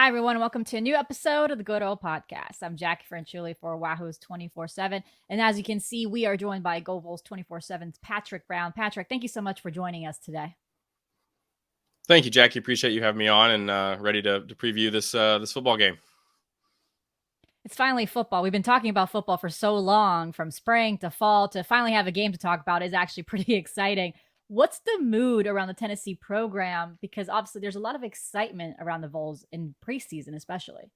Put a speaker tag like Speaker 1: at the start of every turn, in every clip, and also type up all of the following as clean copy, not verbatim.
Speaker 1: everyone, and welcome to a new episode of the Good Old Podcast. I'm Jacquie Franciulli for Wahoo's 24/7. And as you can see, we are joined by Go Vols 24/7's Patrick Brown. Patrick, thank you so much for joining us today.
Speaker 2: Thank you, Jacquie. Appreciate you having me on and ready to preview this football game.
Speaker 1: It's finally football. We've been talking about football for so long, from spring to fall, to finally have a game to talk about is actually pretty exciting. What's the mood around the Tennessee program? Because obviously there's a lot of excitement around the Vols in preseason, especially.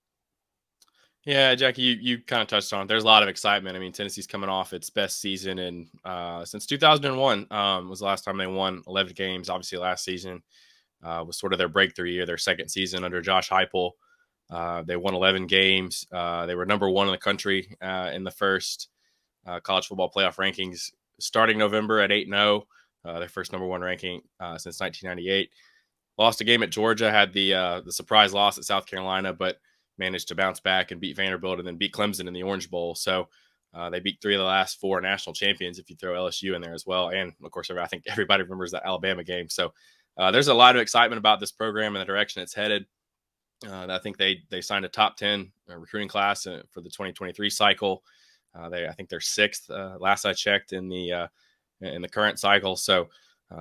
Speaker 2: Yeah, Jacquie, you kind of touched on it. There's a lot of excitement. I mean, Tennessee's coming off its best season in since 2001 was the last time they won 11 games. Obviously, last season was sort of their breakthrough year, their second season under Josh Heupel. They won 11 games. They were number one in the country in the first college football playoff rankings starting November at 8-0. Their first number one ranking since 1998. Lost a game at Georgia, had the surprise loss at South Carolina, but managed to bounce back and beat Vanderbilt and then beat Clemson in the Orange Bowl. So they beat three of the last four national champions if you throw LSU in there as well. And, of course, I think everybody remembers that Alabama game. So there's a lot of excitement about this program and the direction it's headed. I think they signed a top 10 recruiting class for the 2023 cycle. I think they're sixth last I checked in the current cycle. So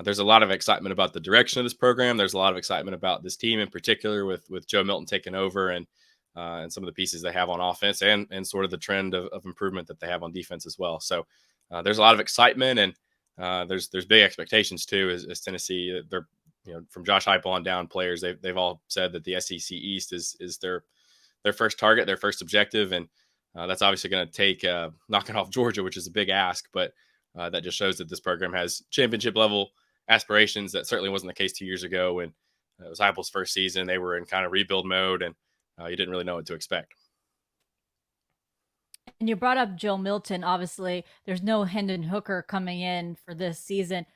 Speaker 2: there's a lot of excitement about the direction of this program. There's a lot of excitement about this team in particular with Joe Milton taking over and some of the pieces they have on offense and sort of the trend of improvement that they have on defense as well. So there's a lot of excitement and there's big expectations too as Tennessee. They're from Josh Heupel on down players. They've all said that the SEC East is their first target, their first objective, and that's obviously going to take knocking off Georgia, which is a big ask, but that just shows that this program has championship level aspirations. That certainly wasn't the case 2 years ago when it was Heupel's first season. They were in kind of rebuild mode and you didn't really know what to expect.
Speaker 1: And you brought up Joe Milton. Obviously, there's no Hendon Hooker coming in for this season.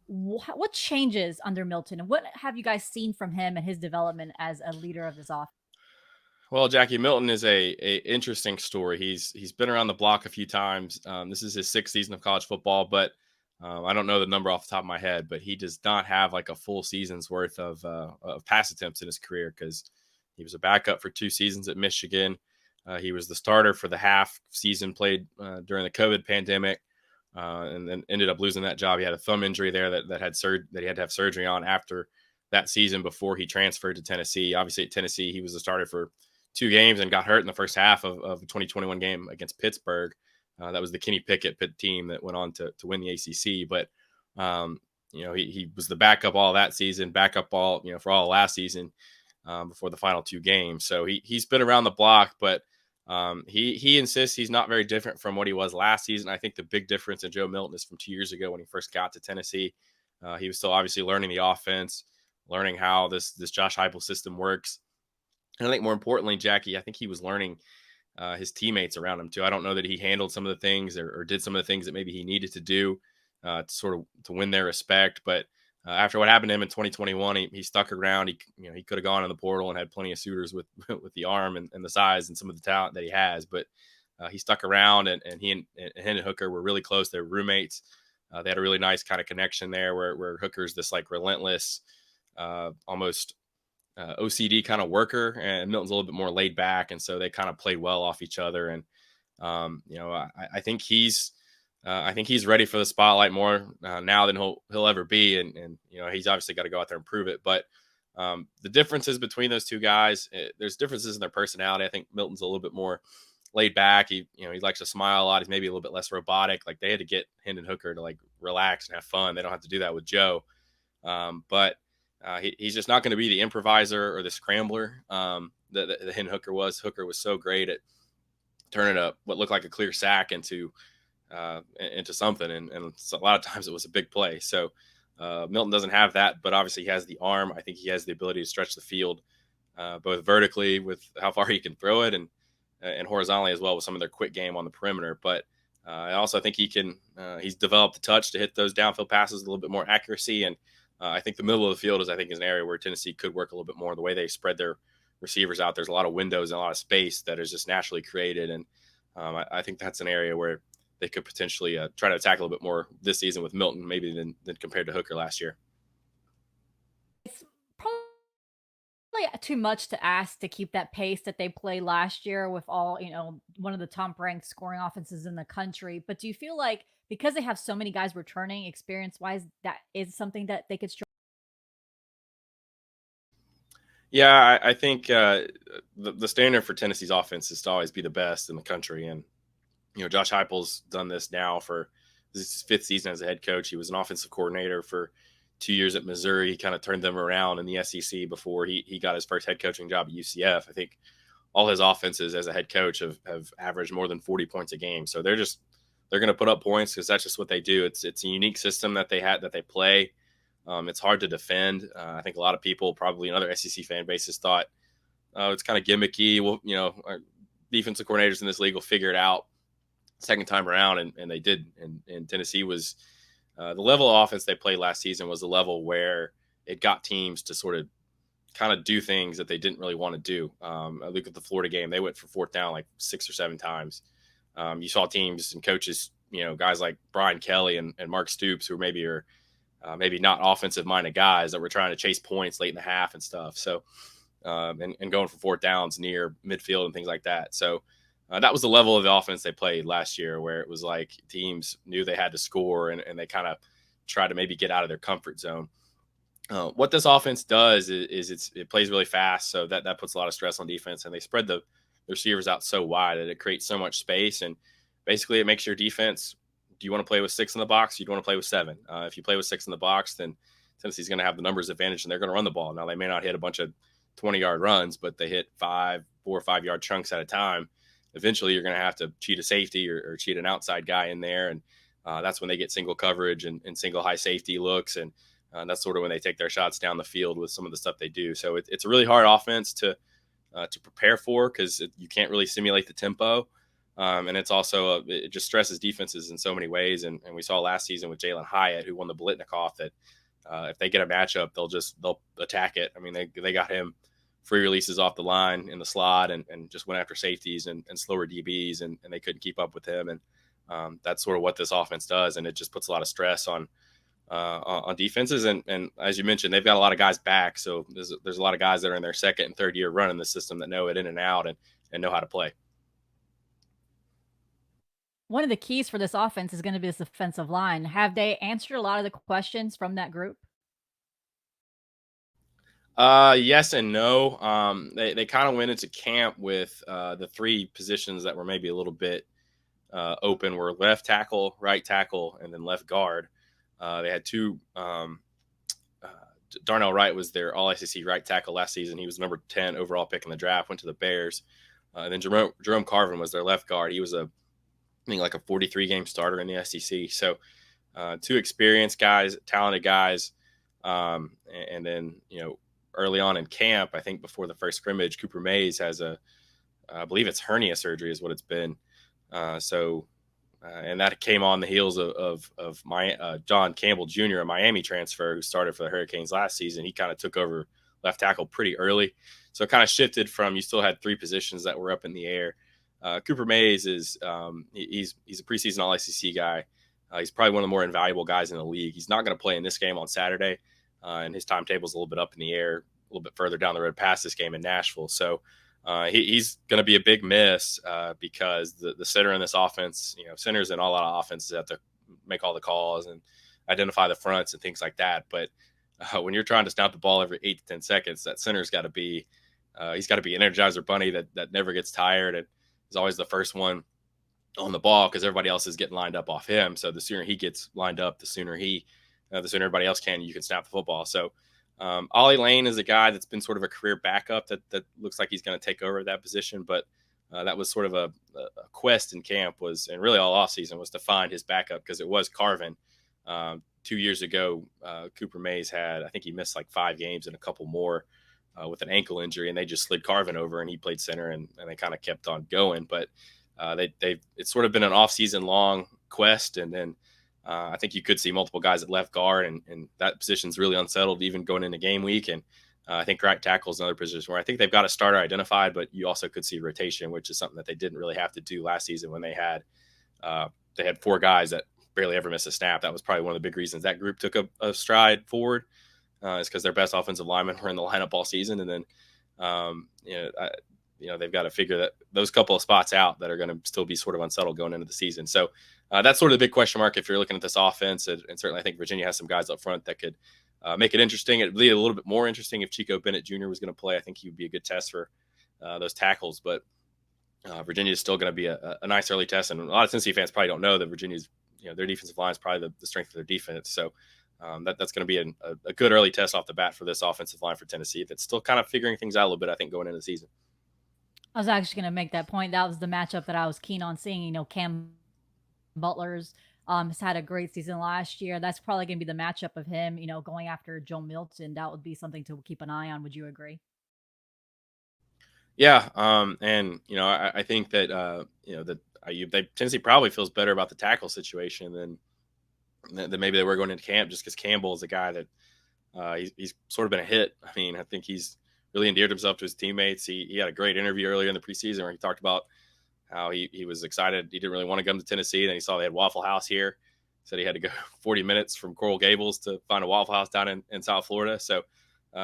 Speaker 1: What changes under Milton, and what have you guys seen from him and his development as a leader of this offense?
Speaker 2: Well, Jacquie, Milton is a interesting story. He's been around the block a few times. This is his sixth season of college football, but I don't know the number off the top of my head. But he does not have like a full season's worth of pass attempts in his career because he was a backup for 2 seasons at Michigan. He was the starter for the half season played during the COVID pandemic, and then ended up losing that job. He had a thumb injury there that he had to have surgery on after that season before he transferred to Tennessee. Obviously, at Tennessee, he was the starter for 2 games and got hurt in the first half of the 2021 game against Pittsburgh. That was the Kenny Pickett Pitt team that went on to win the ACC. But, he was the backup all that season, backup all, for all last season before the final 2 games. So he's been around the block, but he insists he's not very different from what he was last season. I think the big difference in Joe Milton is from 2 years ago when he first got to Tennessee. He was still obviously learning the offense, learning how this Josh Heupel system works. And I think more importantly, Jacquie, I think he was learning his teammates around him too. I don't know that he handled some of the things or did some of the things that maybe he needed to do to win their respect. But after what happened to him in 2021, he stuck around. He could have gone in the portal and had plenty of suitors with the arm and the size and some of the talent that he has. But he stuck around, and he and Hendon Hooker were really close. They were roommates. They had a really nice kind of connection there where Hooker's this like relentless, almost OCD kind of worker, and Milton's a little bit more laid back, and so they kind of played well off each other. And I think he's ready for the spotlight more now than he'll ever be, and he's obviously got to go out there and prove it. But the differences between those two guys, there's differences in their personality. I think Milton's a little bit more laid back. He likes to smile a lot. He's maybe a little bit less robotic. Like they had to get Hendon Hooker to like relax and have fun. They don't have to do that with Joe, but. He's just not going to be the improviser or the scrambler that Hendon Hooker was. Hooker was so great at turning what looked like a clear sack into something, and a lot of times it was a big play. So Milton doesn't have that, but obviously he has the arm. I think he has the ability to stretch the field both vertically with how far he can throw it and horizontally as well with some of their quick game on the perimeter. But I also think he's developed the touch to hit those downfield passes with a little bit more accuracy. And I think the middle of the field is an area where Tennessee could work a little bit more. The way they spread their receivers out, there's a lot of windows and a lot of space that is just naturally created. And I think that's an area where they could potentially try to attack a little bit more this season with Milton, maybe than compared to Hooker last year.
Speaker 1: It's probably too much to ask to keep that pace that they played last year with all, one of the top ranked scoring offenses in the country. But do you feel like because they have so many guys returning experience wise, that is something that they could
Speaker 2: Yeah, I think the standard for Tennessee's offense is to always be the best in the country, and Josh Heupel's done this now for this is his fifth season as a head coach. He was an offensive coordinator for 2 years at Missouri. He kind of turned them around in the SEC before he got his first head coaching job at UCF. I think all his offenses as a head coach have averaged more than 40 points a game. So they're going to put up points because that's just what they do. It's a unique system that they play. It's hard to defend. I think a lot of people, probably in other SEC fan bases, thought, oh, it's kind of gimmicky. Well, our defensive coordinators in this league will figure it out second time around, and they did. And Tennessee was the level of offense they played last season was the level where it got teams to sort of kind of do things that they didn't really want to do. I look at the Florida game; they went for fourth down like 6 or 7 times. You saw teams and coaches, guys like Brian Kelly and Mark Stoops, who are maybe not offensive minded guys that were trying to chase points late in the half and stuff. So, and going for fourth downs near midfield and things like that. So that was the level of the offense they played last year, where it was like teams knew they had to score and they kind of tried to maybe get out of their comfort zone. What this offense does is it plays really fast. So that puts a lot of stress on defense, and they spread the receivers out so wide that it creates so much space. And basically it makes your defense, do you want to play with 6 in the box? Do you want to play with 7? If you play with 6 in the box, then Tennessee's going to have the numbers advantage and they're going to run the ball. Now they may not hit a bunch of 20-yard runs, but they hit 4 or 5 yard chunks at a time. Eventually you're going to have to cheat a safety or cheat an outside guy in there. And that's when they get single coverage and single high safety looks. And that's sort of when they take their shots down the field with some of the stuff they do. So it's a really hard offense to prepare for because you can't really simulate the tempo. And it's also it just stresses defenses in so many ways. And we saw last season with Jalen Hyatt, who won the Blitnikoff, that if they get a matchup, they'll attack it. I mean, they got him free releases off the line in the slot and just went after safeties and slower DBs, and they couldn't keep up with him. And that's sort of what this offense does. And it just puts a lot of stress on defenses. And as you mentioned, they've got a lot of guys back. So there's a lot of guys that are in their second and third year running the system that know it in and out and know how to play.
Speaker 1: one of the keys for this offense is going to be this offensive line. Have they answered a lot of the questions from that group?
Speaker 2: Yes and no. They kind of went into camp with the 3 positions that were maybe a little bit open were left tackle, right tackle, and then left guard. They had 2. Darnell Wright was their All SEC right tackle last season. He was number 10 overall pick in the draft. Went to the Bears. And then Jerome Carvin was their left guard. He was I think like a 43 game starter in the SEC. So 2 experienced guys, talented guys, and then early on in camp, I think before the first scrimmage, Cooper Mays has I believe it's hernia surgery is what it's been. And that came on the heels of my John Campbell Jr., a Miami transfer who started for the Hurricanes last season. He kind of took over left tackle pretty early. So it kind of shifted from you still had 3 positions that were up in the air. Cooper Mays is he's a preseason All SEC guy. He's probably one of the more invaluable guys in the league. He's not going to play in this game on Saturday, and his timetable is a little bit up in the air, a little bit further down the road past this game in Nashville. So he's going to be a big miss because the center in this offense, centers in a lot of offenses have to make all the calls and identify the fronts and things like that. But when you're trying to snap the ball every 8 to 10 seconds, that center's got to be he's got to be Energizer Bunny that never gets tired and is always the first one on the ball because everybody else is getting lined up off him. So the sooner he gets lined up, the sooner everybody else you can snap the football. So Ollie Lane is a guy that's been sort of a career backup that looks like he's going to take over that position. But that was sort of a quest in camp and really all off season was to find his backup because it was Carvin. 2 years ago, Cooper Mays I think he missed like 5 games and a couple more with an ankle injury, and they just slid Carvin over and he played center and they kind of kept on going. But it's sort of been an off-season long quest, and then I think you could see multiple guys at left guard, and that position's really unsettled even going into game week. And I think right tackle is another position where I think they've got a starter identified, but you also could see rotation, which is something that they didn't really have to do last season when they had 4 guys that barely ever missed a snap. That was probably one of the big reasons that group took a stride forward is because their best offensive linemen were in the lineup all season, and then They've got to figure that those couple of spots out that are going to still be sort of unsettled going into the season. So that's sort of the big question mark if you're looking at this offense. And certainly I think Virginia has some guys up front that could make it interesting. It'd be a little bit more interesting if Chico Bennett Jr. was going to play. I think he would be a good test for those tackles. But Virginia is still going to be a nice early test. And a lot of Tennessee fans probably don't know that Virginia's, their defensive line is probably the strength of their defense. So that's going to be a good early test off the bat for this offensive line for Tennessee. That's still kind of figuring things out a little bit, I think, going into the season.
Speaker 1: I was actually going to make that point. That was the matchup that I was keen on seeing. Cam Butler's has had a great season last year. That's probably going to be the matchup of him, going after Joe Milton. That would be something to keep an eye on. Would you agree?
Speaker 2: Yeah, I think that Tennessee probably feels better about the tackle situation than maybe they were going into camp, just because Campbell is a guy that he's sort of been a hit. I mean, I think he's really endeared himself to his teammates. He had a great interview earlier in the preseason where he talked about how he was excited. He didn't really want to come to Tennessee. Then he saw they had Waffle House here. Said he had to go 40 minutes from Coral Gables to find a Waffle House down in South Florida. So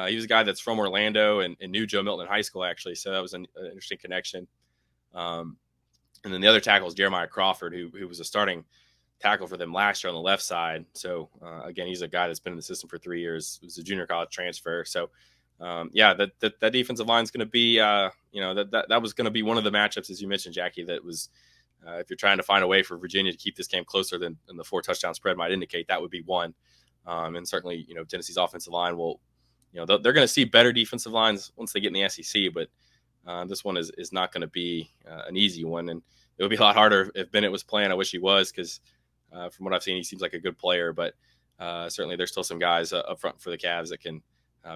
Speaker 2: he was a guy that's from Orlando and knew Joe Milton in high school, actually. So that was an interesting connection. And then the other tackle is Jeremiah Crawford, who was a starting tackle for them last year on the left side. So again, he's a guy that's been in the system for 3 years. He was a junior college transfer. So that defensive line is going to be, that was going to be one of the matchups, as you mentioned, Jacquie, that was, if you're trying to find a way for Virginia to keep this game closer than the 4 touchdown spread might indicate, that would be one. And certainly, Tennessee's offensive line will, they're going to see better defensive lines once they get in the SEC, but this one is not going to be an easy one. And it would be a lot harder if Bennett was playing. I wish he was, because from what I've seen, he seems like a good player, but certainly there's still some guys up front for the Cavs that can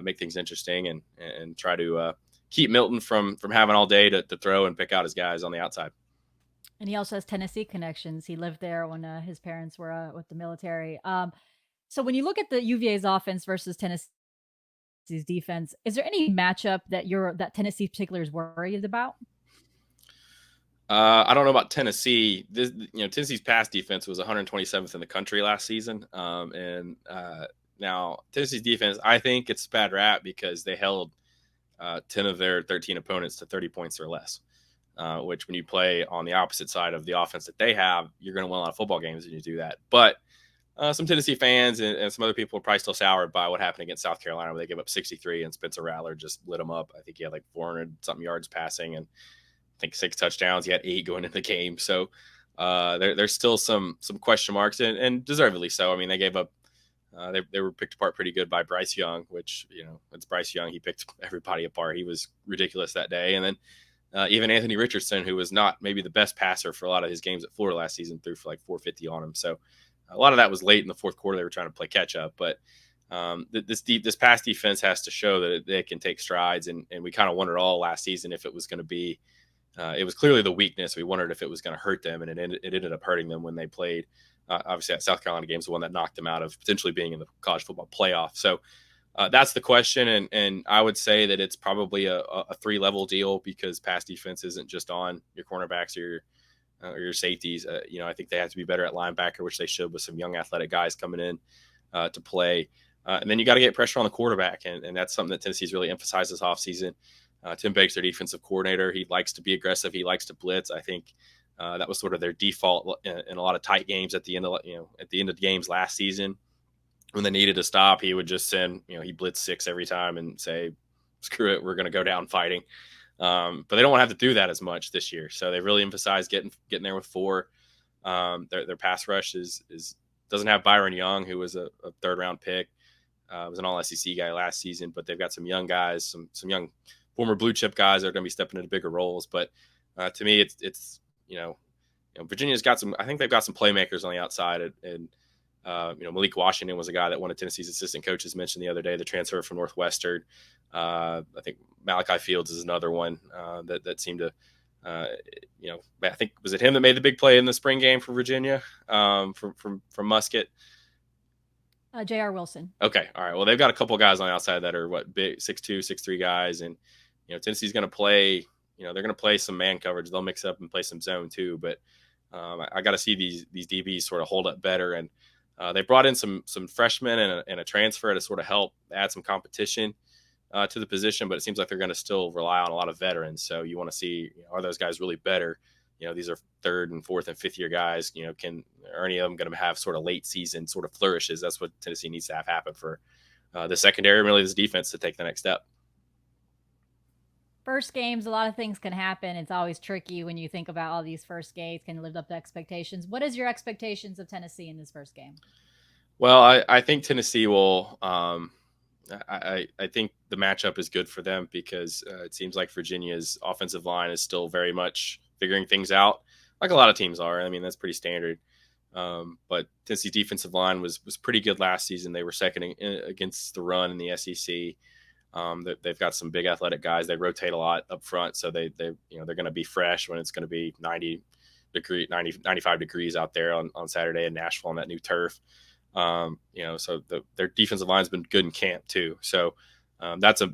Speaker 2: make things interesting and try to keep Milton from having all day to throw and pick out his guys on the outside.
Speaker 1: And he also has Tennessee connections. He lived there when his parents were with the military. So when you look at the UVA's offense versus Tennessee's defense, is there any matchup that Tennessee particular is worried about?
Speaker 2: I don't know about Tennessee. Tennessee's pass defense was 127th in the country last season, and now Tennessee's defense, I think it's a bad rap because they held 10 of their 13 opponents to 30 points or less. Which, when you play on the opposite side of the offense that they have, you're going to win a lot of football games when you do that. But some Tennessee fans and some other people are probably still soured by what happened against South Carolina, where they gave up 63 and Spencer Rattler just lit them up. I think he had like 400 something yards passing and I think 6 touchdowns. He had 8 going into the game. So there's still some question marks and deservedly so. I mean, they gave up. They were picked apart pretty good by Bryce Young, which, it's Bryce Young. He picked everybody apart. He was ridiculous that day. And then even Anthony Richardson, who was not maybe the best passer for a lot of his games at Florida last season, threw for like 450 on him. So a lot of that was late in the fourth quarter. They were trying to play catch up. But this pass defense has to show that they can take strides. And we kind of wondered all last season if it was going to be it was clearly the weakness. We wondered if it was going to hurt them, and it ended up hurting them when they played. Obviously, that South Carolina game is the one that knocked them out of potentially being in the college football playoff. So that's the question, and I would say that it's probably a 3-level deal, because pass defense isn't just on your cornerbacks or your safeties. I think they have to be better at linebacker, which they should with some young athletic guys coming in to play. And then you got to get pressure on the quarterback, and that's something that Tennessee's really emphasized this offseason. Tim Bates, their defensive coordinator, he likes to be aggressive. He likes to blitz. I think that was sort of their default in a lot of tight games at the end of the games last season. When they needed to stop, he would just send, he blitzed 6 every time and say, screw it, we're going to go down fighting. But they don't want to have to do that as much this year. So they really emphasized getting there with 4. Their pass rush doesn't have Byron Young, who was a 3rd-round pick. Was an all-SEC guy last season, but they've got some young guys, some young former blue chip guys that are going to be stepping into bigger roles. But to me, it's Virginia's got some. I think they've got some playmakers on the outside, and Malik Washington was a guy that one of Tennessee's assistant coaches mentioned the other day, the transfer from Northwestern. I think Malachi Fields is another one that seemed to, I think, was it him that made the big play in the spring game for Virginia from Musket?
Speaker 1: J.R. Wilson.
Speaker 2: Okay. All right. Well, they've got a couple of guys on the outside that are big 6'2", 6'3" guys. And, Tennessee's going to play, they're going to play some man coverage. They'll mix up and play some zone too. But I got to see these DBs sort of hold up better. And they brought in some freshmen and a transfer to sort of help add some competition. to the position, but it seems like they're going to still rely on a lot of veterans. So you want to see, are those guys really better? These are third and fourth and fifth year guys. Are any of them going to have sort of late season sort of flourishes? That's what Tennessee needs to have happen for the secondary and really this defense to take the next step.
Speaker 1: First games, a lot of things can happen. It's always tricky when you think about all these first games. Can live up to expectations? What is your expectations of Tennessee in this first game?
Speaker 2: Well, I think Tennessee will. I think the matchup is good for them because it seems like Virginia's offensive line is still very much figuring things out, like a lot of teams are. I mean, that's pretty standard. But Tennessee's defensive line was pretty good last season. They were second against the run in the SEC. They've got some big athletic guys. They rotate a lot up front, so they're going to be fresh when it's going to be 95 degrees out there on Saturday in Nashville on that new turf. So their defensive line's been good in camp too. So that's a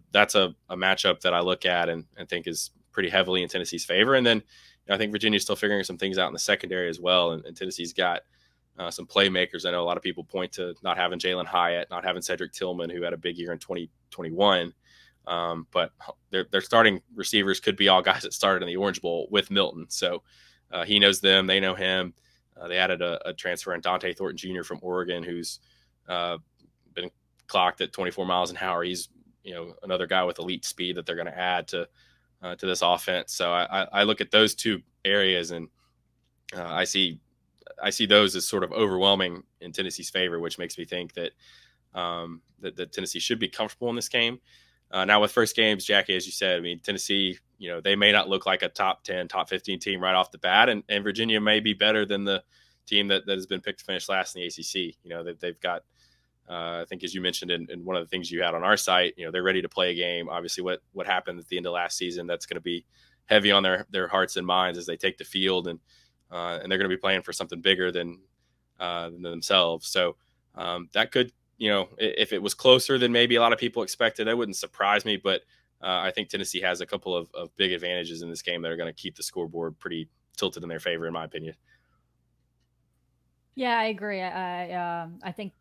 Speaker 2: matchup that I look at and think is pretty heavily in Tennessee's favor. And then I think Virginia's still figuring some things out in the secondary as well. And Tennessee's got some playmakers. I know a lot of people point to not having Jalen Hyatt, not having Cedric Tillman, who had a big year in 2021. But their starting receivers could be all guys that started in the Orange Bowl with Milton. So he knows them. They know him. They added a transfer in Dante Thornton Jr. from Oregon, who's been clocked at 24 miles an hour. He's another guy with elite speed that they're going to add to this offense. So I look at those two areas and I see those as sort of overwhelming in Tennessee's favor, which makes me think that that Tennessee should be comfortable in this game. Now with first games, Jacquie, as you said, I mean, Tennessee, they may not look like a top 10, top 15 team right off the bat. And Virginia may be better than the team that has been picked to finish last in the ACC. They've got, I think, as you mentioned in one of the things you had on our site, they're ready to play a game. Obviously, what happened at the end of last season, that's going to be heavy on their hearts and minds as they take the field. And they're going to be playing for something bigger than themselves. So that could, if it was closer than maybe a lot of people expected, that wouldn't surprise me. But I think Tennessee has a couple of big advantages in this game that are going to keep the scoreboard pretty tilted in their favor, in my opinion.
Speaker 1: Yeah, I agree. I think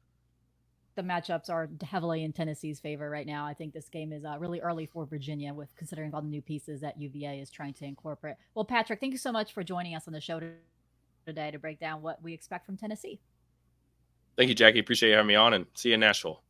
Speaker 1: the matchups are heavily in Tennessee's favor right now. I think this game is really early for Virginia, with considering all the new pieces that UVA is trying to incorporate. Well, Patrick, thank you so much for joining us on the show today to break down what we expect from Tennessee.
Speaker 2: Thank you, Jacquie. Appreciate you having me on, and see you in Nashville.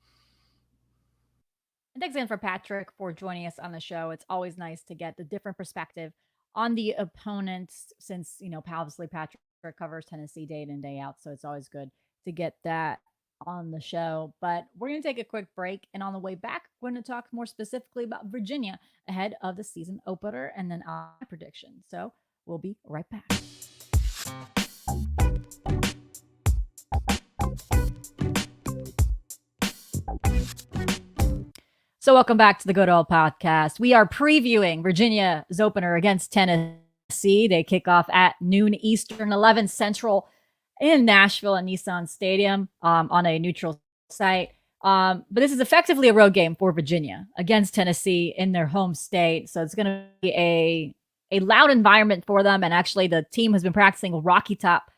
Speaker 1: And thanks again for Patrick for joining us on the show. It's always nice to get the different perspective on the opponents, since obviously Patrick covers Tennessee day in and day out, so it's always good to get that on the show. But we're going to take a quick break, and on the way back, we're going to talk more specifically about Virginia ahead of the season opener and then our prediction. So we'll be right back. So welcome back to the Good Old Podcast. We are previewing Virginia's opener against Tennessee. They kick off at noon Eastern, 11 Central in Nashville at Nissan Stadium on a neutral site. But this is effectively a road game for Virginia against Tennessee in their home state. So it's going to be a loud environment for them. And actually, the team has been practicing Rocky Top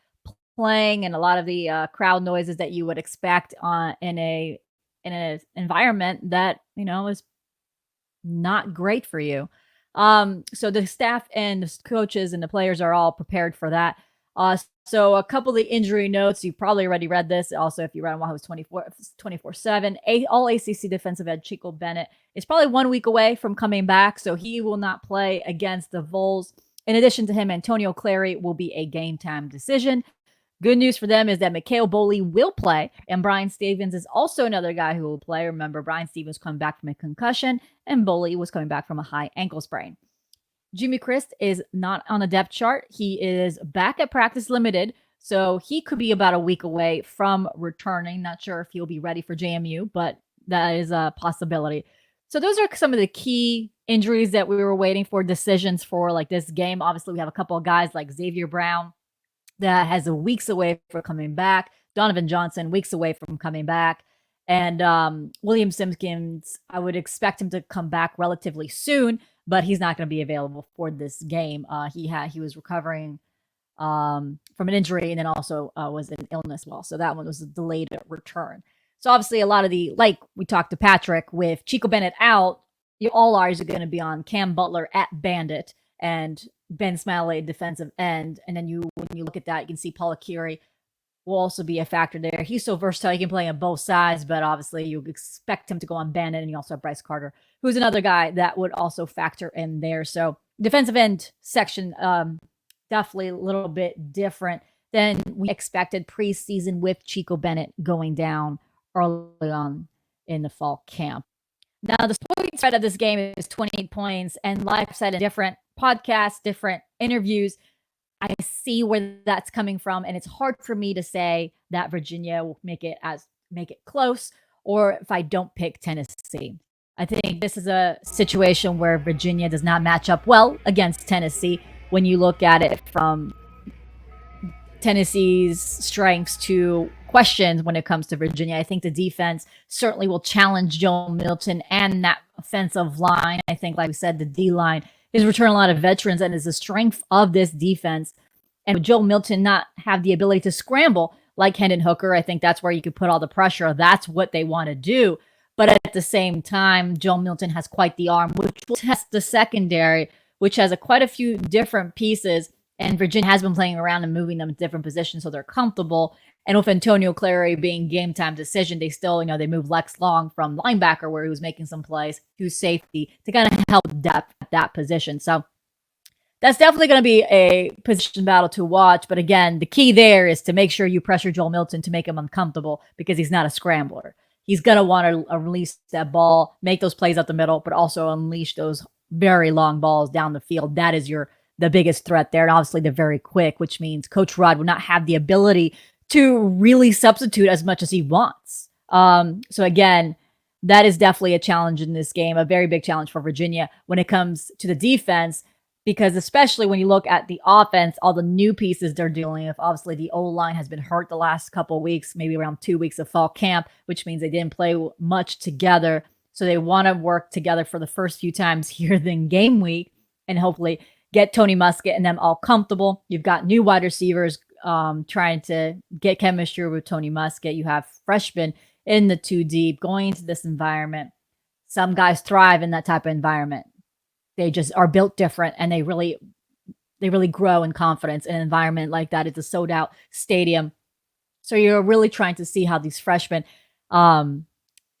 Speaker 1: playing and a lot of the crowd noises that you would expect in an environment that, is not great for you. So the staff and the coaches and the players are all prepared for that. So a couple of the injury notes, you probably already read this. Also, if you read on Wahoo's 24/7, all ACC defensive end Chico Bennett is probably 1 week away from coming back. So he will not play against the Vols. In addition to him, Antonio Clary will be a game time decision. Good news for them is that Mikhail Boley will play, and Brian Stevens is also another guy who will play. Remember, Brian Stevens coming back from a concussion, and Boley was coming back from a high ankle sprain. Jimmy Christ is not on the depth chart. He is back at practice limited, so he could be about a week away from returning. Not sure if he'll be ready for JMU, but that is a possibility. So those are some of the key injuries that we were waiting for decisions for, like this game. Obviously, we have a couple of guys like Xavier Brown that has a weeks away from coming back. Donovan Johnson, weeks away from coming back. And William Simpkins, I would expect him to come back relatively soon, but he's not going to be available for this game. He was recovering from an injury and then also was in illness as well. So that one was a delayed return. So obviously a lot of like we talked to Patrick, with Chico Bennett out, all eyes are going to be on Cam Butler at Bandit and Ben Smiley defensive end. And then when you look at that, you can see Paul Akiri will also be a factor there. He's so versatile; he can play on both sides, but obviously you expect him to go on Bandit, and you also have Bryce Carter, who's another guy that would also factor in there. So defensive end section, definitely a little bit different than we expected preseason with Chico Bennett going down early on in the fall camp. Now, the point spread of this game is 28 points, and like I said in different podcasts, different interviews, I see where that's coming from, and it's hard for me to say that Virginia will make it close, or if I don't pick Tennessee. I think this is a situation where Virginia does not match up well against Tennessee when you look at it from Tennessee's strengths to questions when it comes to Virginia. I think the defense certainly will challenge Joe Milton and that offensive line. I think, like we said, the D line is returning a lot of veterans and is the strength of this defense. And with Joe Milton not have the ability to scramble like Hendon Hooker, I think that's where you could put all the pressure. That's what they want to do. But at the same time, Joe Milton has quite the arm, which will test the secondary, which has quite a few different pieces. And Virginia has been playing around and moving them to different positions so they're comfortable. And with Antonio Clary being game time decision, they still, they move Lex Long from linebacker where he was making some plays to safety to kind of help depth at that position. So that's definitely going to be a position battle to watch. But again, the key there is to make sure you pressure Joel Milton to make him uncomfortable because he's not a scrambler. He's going to want to release that ball, make those plays up the middle, but also unleash those very long balls down the field. That is the biggest threat there. And obviously they're very quick, which means Coach Rod will not have the ability to really substitute as much as he wants. So again, that is definitely a challenge in this game, a very big challenge for Virginia when it comes to the defense, because especially when you look at the offense, all the new pieces they're dealing with. Obviously, the O-line has been hurt the last couple of weeks, maybe around 2 weeks of fall camp, which means they didn't play much together. So they want to work together for the first few times here in game week and hopefully get Tony Muskett and them all comfortable. You've got new wide receivers trying to get chemistry with Tony Muskett. You have freshmen in the 2 deep going into this environment. Some guys thrive in that type of environment. They just are built different, and they really grow in confidence in an environment like that. It's a sold out stadium. So you're really trying to see how these freshmen kind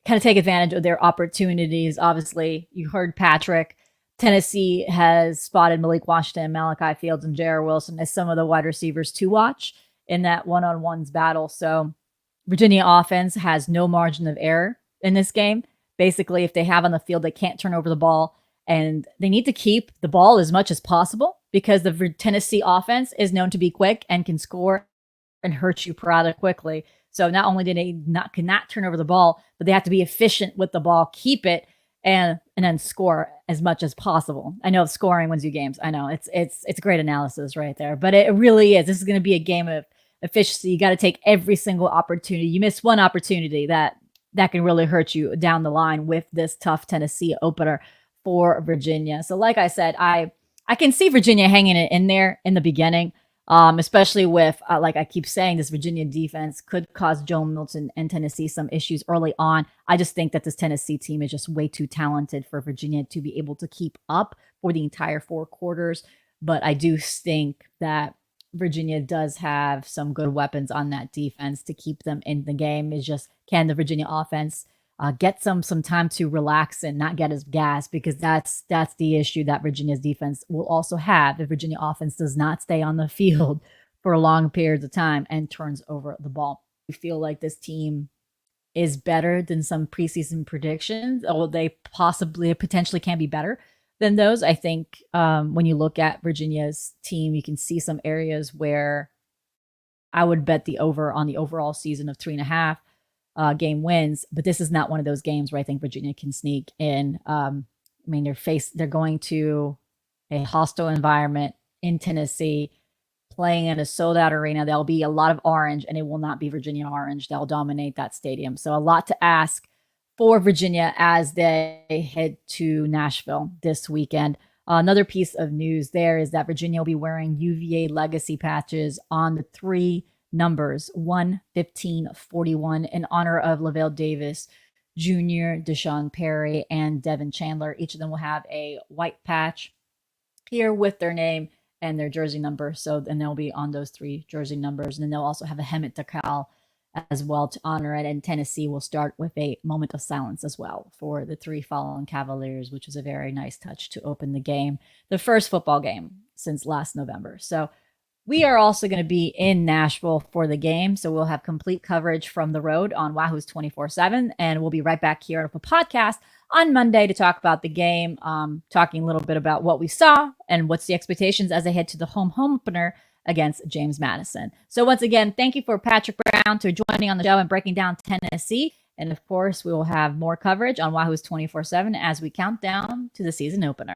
Speaker 1: of take advantage of their opportunities. Obviously, you heard Patrick. Tennessee has spotted Malik Washington, Malachi Fields, and Jarrett Wilson as some of the wide receivers to watch in that one-on-ones battle. So Virginia offense has no margin of error in this game. Basically, if they have on the field, they can't turn over the ball, and they need to keep the ball as much as possible because the Tennessee offense is known to be quick and can score and hurt you rather quickly. So not only do they cannot turn over the ball, but they have to be efficient with the ball, keep it, and then score as much as possible. I know scoring wins you games. I know it's great analysis right there, but it really is. This is going to be a game of efficiency. You got to take every single opportunity. You miss one opportunity that can really hurt you down the line with this tough Tennessee opener for Virginia. So like I said, I can see Virginia hanging it in there in the beginning. Especially with, like I keep saying, this Virginia defense could cause Joe Milton and Tennessee some issues early on. I just think that this Tennessee team is just way too talented for Virginia to be able to keep up for the entire 4 quarters. But I do think that Virginia does have some good weapons on that defense to keep them in the game. Is just, can the Virginia offense get some time to relax and not get as gassed, because that's the issue that Virginia's defense will also have if Virginia offense does not stay on the field for long periods of time and turns over the ball. We feel like this team is better than some preseason predictions, or they potentially can be better than those. I think when you look at Virginia's team, you can see some areas where I would bet the over on the overall season of 3.5 game wins, but this is not one of those games where I think Virginia can sneak in. They're going to a hostile environment in Tennessee, playing in a sold-out arena. There'll be a lot of orange, and it will not be Virginia orange. They'll dominate that stadium. So a lot to ask for Virginia as they head to Nashville this weekend. Another piece of news there is that Virginia will be wearing UVA legacy patches on the 3 numbers 1, 15, 41 in honor of Lavelle Davis Jr., Deshaun Perry, and Devin Chandler. Each of them will have a white patch here with their name and their jersey number. So then they'll be on those 3 jersey numbers. And then they'll also have a helmet decal as well to honor it. And Tennessee will start with a moment of silence as well for the 3 fallen Cavaliers, which was a very nice touch to open the game, the first football game since last November. So we are also going to be in Nashville for the game. So we'll have complete coverage from the road on Wahoo's 24/7. And we'll be right back here on the podcast on Monday to talk about the game, talking a little bit about what we saw and what's the expectations as they head to the home opener against James Madison. So once again, thank you for Patrick Brown for joining on the show and breaking down Tennessee. And of course, we will have more coverage on Wahoo's 24/7 as we count down to the season opener.